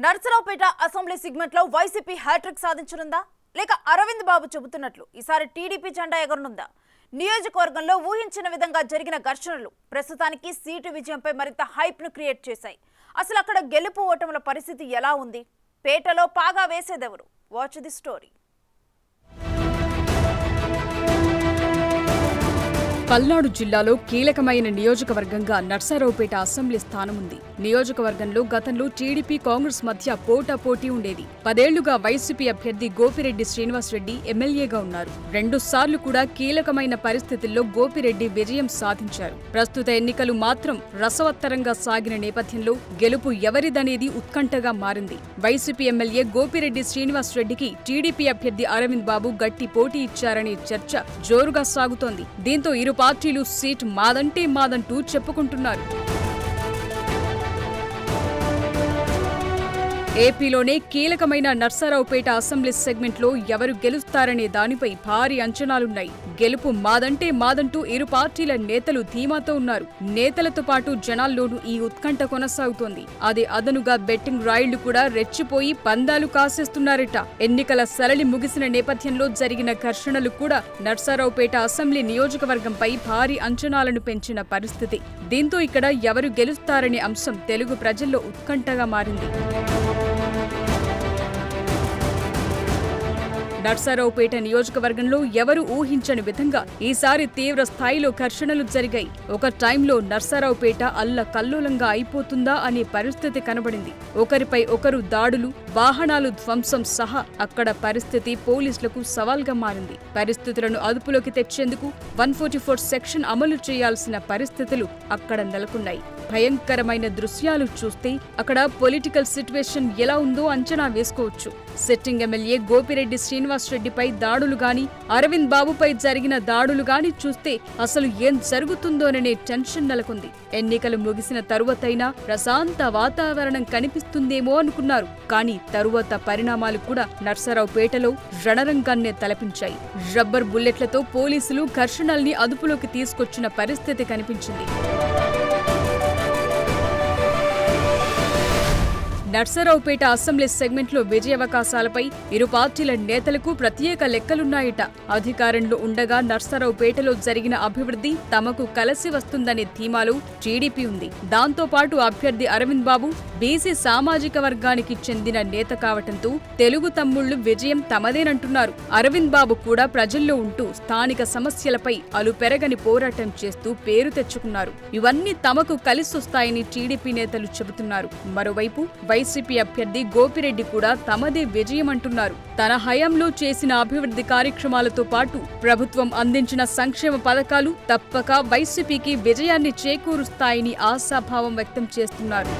Narasaraopet assembly segment లో YCP hat trick సాధించనుందా లేక అరవింద్ బాబు చెబుతున్నట్లు ఈసారి టీడీపీ జెండా ఎగరనుందా? నియోజకవర్గంలో ఊహించిన విధంగా జరిగిన ఘర్షణలు ప్రస్తుతానికి సీటు విజయంపై మరింత హైప్ ను క్రియేట్ చేశాయి. అసలు అక్కడ గెలుపు ఓటముల పరిస్థితి ఎలా ఉంది? పేటలో పాగా వేసేదెవరు? Watch the story. పల్నాడు జిల్లాలో కీలకమైన నియోజకవర్గంగా నర్సరావుపేట అసెంబ్లీ స్థానం ఉంది. నియోజకవర్గంలో గతంలో టీడీపీ కాంగ్రెస్ మధ్య పోటాపోటీ ఉండేది. 10 ఏళ్లుగా వైసీపీ అభ్యర్థి గోపిరెడ్డి శ్రీనివాసరెడ్డి ఎమ్మెల్యేగా ఉన్నారు. 2 సార్లు కూడా కీలకమైన పరిస్థితుల్లో గోపిరెడ్డి విజయం సాధించారు. ప్రస్తుత ఎన్నికలు మాత్రం రసవత్తరంగా సాగిన నేపథ్యంలో గెలుపు ఎవరిదనేది ఉత్కంఠగా మారింది. వైసీపీ ఎమ్మెల్యే గోపిరెడ్డి శ్రీనివాసరెడ్డికి టీడీపీ అభ్యర్థి అరవింద్ బాబు గట్టి పోటీ ఇచ్చారనే చర్చ జోరుగా సాగుతోంది. దీంతో ఇరు పార్టీలు సీట్ మాదంటే మాదంటూ చెప్పుకుంటున్నారు. ఏపీలోనే కీలకమైన నర్సరావుపేట అసెంబ్లీ సెగ్మెంట్లో ఎవరు గెలుస్తారనే దానిపై భారీ అంచనాలున్నాయి. గెలుపు మాదంటే మాదంటూ ఇరు పార్టీల నేతలు ధీమాతో ఉన్నారు. నేతలతో పాటు జనాల్లోనూ ఈ ఉత్కంఠ కొనసాగుతోంది. అదే అదనుగా బెట్టింగ్ రాయిళ్లు కూడా రెచ్చిపోయి పందాలు కాసేస్తున్నారట. ఎన్నికల సరళి ముగిసిన నేపథ్యంలో జరిగిన ఘర్షణలు కూడా నర్సరావుపేట అసెంబ్లీ నియోజకవర్గంపై భారీ అంచనాలను పెంచిన పరిస్థితి. దీంతో ఇక్కడ ఎవరు గెలుస్తారనే అంశం తెలుగు ప్రజల్లో ఉత్కంఠగా మారింది. నర్సరావుపేట నియోజకవర్గంలో ఎవరు ఊహించని విధంగా ఈసారి తీవ్ర స్థాయిలో ఘర్షణలు జరిగాయి. ఒక టైంలో నర్సరావుపేట అల్లకల్లోలంగా అయిపోతుందా అనే పరిస్థితి కనబడింది. ఒకరిపై ఒకరు దాడులు, వాహనాలు ధ్వంసం సహా అక్కడ పరిస్థితి పోలీసులకు సవాల్గా మారింది. పరిస్థితులను అదుపులోకి తెచ్చేందుకు 144 సెక్షన్ అమలు చేయాల్సిన పరిస్థితులు అక్కడ నెలకొన్నాయి. భయంకరమైన దృశ్యాలు చూస్తే అక్కడ పొలిటికల్ సిట్యుయేషన్ ఎలా ఉందో అంచనా వేసుకోవచ్చు. సిట్టింగ్ ఎమ్మెల్యే గోపిరెడ్డి శ్రీనివాసరెడ్డిపై దాడులు గాని, అరవింద్ బాబుపై జరిగిన దాడులు గాని చూస్తే అసలు ఏం జరుగుతుందోననే టెన్షన్ నెలకొంది. ఎన్నికలు ముగిసిన తరువాతైనా ప్రశాంత వాతావరణం కనిపిస్తుందేమో అనుకున్నారు. కానీ తరువాత పరిణామాలు కూడా నర్సరావుపేటలో రణరంగాన్నే తలపించాయి. రబ్బర్ బుల్లెట్లతో పోలీసులు ఘర్షణల్ని అదుపులోకి తీసుకొచ్చిన పరిస్థితి కనిపించింది. నర్సరావుపేట అసెంబ్లీ సెగ్మెంట్లో విజయావకాశాలపై ఇరు పార్టీల నేతలకు ప్రత్యేక లెక్కలున్నాయట. అధికారంలో ఉండగా నర్సరావుపేటలో జరిగిన అభివృద్ధి తమకు కలిసి వస్తుందనే ధీమాలో టీడీపీ ఉంది. దాంతోపాటు అభ్యర్థి అరవింద్ బాబు బీసీ సామాజిక వర్గానికి చెందిన నేత కావటంతో తెలుగు తమ్ముళ్లు విజయం తమదేనంటున్నారు. అరవింద్ బాబు కూడా ప్రజల్లో ఉంటూ స్థానిక సమస్యలపై అలుపెరగని పోరాటం చేస్తూ పేరు తెచ్చుకున్నారు. ఇవన్నీ తమకు కలిసొస్తాయని టీడీపీ నేతలు చెబుతున్నారు. మరోవైపు వైసీపీ అభ్యర్థి గోపిరెడ్డి కూడా తమదే విజయమంటున్నారు. తన హయాంలో చేసిన అభివృద్ధి కార్యక్రమాలతో పాటు ప్రభుత్వం అందించిన సంక్షేమ పథకాలు తప్పక వైసీపీకి విజయాన్ని చేకూరుస్తాయని ఆశాభావం వ్యక్తం చేస్తున్నారు.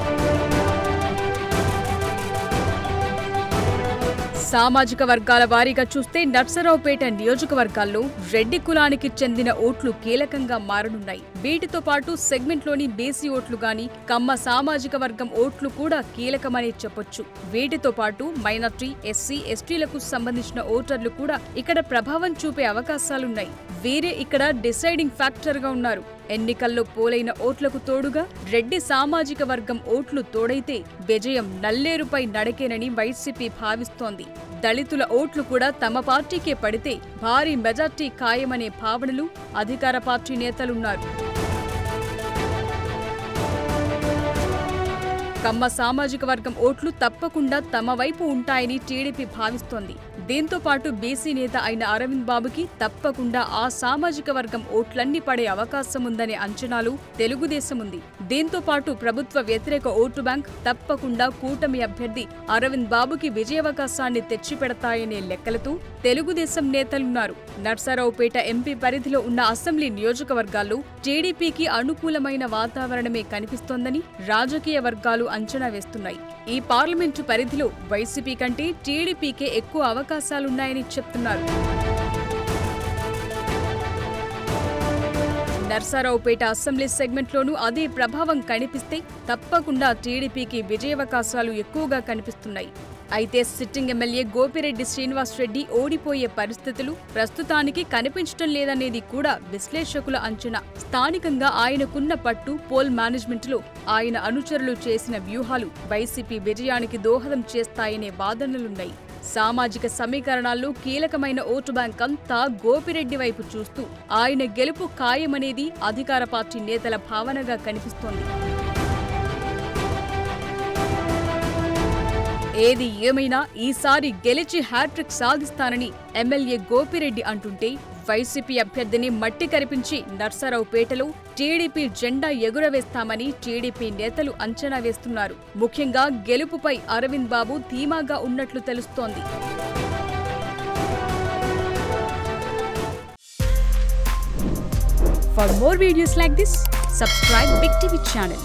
సామాజిక వర్గాల వారీగా చూస్తే నర్సరావుపేట నియోజకవర్గాల్లో రెడ్డి కులానికి చెందిన ఓట్లు కీలకంగా మారనున్నాయి. వీటితో పాటు సెగ్మెంట్లోని బీసీ ఓట్లు గాని, కమ్మ సామాజిక వర్గం ఓట్లు కూడా కీలకమని చెప్పొచ్చు. వీటితో పాటు మైనార్టీ, ఎస్సీ, ఎస్టీలకు సంబంధించిన ఓటర్లు కూడా ఇక్కడ ప్రభావం చూపే అవకాశాలున్నాయి. వీరే ఇక్కడ డిసైడింగ్ ఫ్యాక్టర్ గా ఉన్నారు. ఎన్నికల్లో పోలైన ఓట్లకు తోడుగా రెడ్డి సామాజిక వర్గం ఓట్లు తోడైతే విజయం నల్లేరుపై నడకేనని వైసీపీ భావిస్తోంది. దళితుల ఓట్లు కూడా తమ పార్టీకే పడితే భారీ మెజార్టీ ఖాయమనే భావనలు అధికార పార్టీ నేతలున్నారు. కమ్మ సామాజిక వర్గం ఓట్లు తప్పకుండా తమ వైపు ఉంటాయని టీడీపీ భావిస్తోంది. దీంతో పాటు బీసీ నేత అయిన అరవింద్ బాబుకి తప్పకుండా ఆ సామాజిక వర్గం ఓట్లన్నీ పడే అవకాశం ఉందనే అంచనాలు తెలుగుదేశం ఉంది. దీంతో పాటు ప్రభుత్వ వ్యతిరేక ఓటు బ్యాంక్ తప్పకుండా కూటమి అభ్యర్థి అరవింద్ బాబుకి విజయావకాశాన్ని తెచ్చిపెడతాయనే లెక్కలతో తెలుగుదేశం నేతలున్నారు. నర్సరావుపేట ఎంపీ పరిధిలో ఉన్న అసెంబ్లీ నియోజకవర్గాల్లో టీడీపీకి అనుకూలమైన వాతావరణమే కనిపిస్తోందని రాజకీయ వర్గాలు అంచనా వేస్తున్నాయి. ఈ పార్లమెంటు పరిధిలో వైసీపీ కంటే టీడీపీకే ఎక్కువ అవకాశాలున్నాయని చెప్తున్నారు. నర్సరావుపేట అసెంబ్లీ సెగ్మెంట్లోనూ అదే ప్రభావం కనిపిస్తే తప్పకుండా టీడీపీకి విజయావకాశాలు ఎక్కువగా కనిపిస్తున్నాయి. అయితే సిట్టింగ్ ఎమ్మెల్యే గోపిరెడ్డి శ్రీనివాస్ రెడ్డి ఓడిపోయే పరిస్థితులు ప్రస్తుతానికి కనిపించడం లేదనేది కూడా విశ్లేషకుల అంచనా. స్థానికంగా ఆయనకున్న పట్టు, పోల్ మేనేజ్మెంట్లో ఆయన అనుచరులు చేసిన వ్యూహాలు వైసీపీ విజయానికి దోహదం చేస్తాయనే వాదనలున్నాయి. సామాజిక సమీకరణాల్లో కీలకమైన ఓటు బ్యాంక్ అంతా గోపిరెడ్డి వైపు చూస్తూ ఆయన గెలుపు ఖాయమనేది అధికార పార్టీ నేతల భావనగా కనిపిస్తోంది. ఏది ఏమైనా ఈసారి గెలిచి హ్యాట్రిక్ సాధిస్తానని ఎమ్మెల్యే గోపిరెడ్డి అంటుంటే, వైసీపీ అభ్యర్థిని మట్టి కరిపించి నర్సరావుపేటలో టీడీపీ జెండా ఎగురవేస్తామని టీడీపీ నేతలు అంచనా వేస్తున్నారు. ముఖ్యంగా గెలుపుపై అరవింద్ బాబు ధీమాగా ఉన్నట్లు తెలుస్తోంది. For more videos like this, subscribe Big TV channel.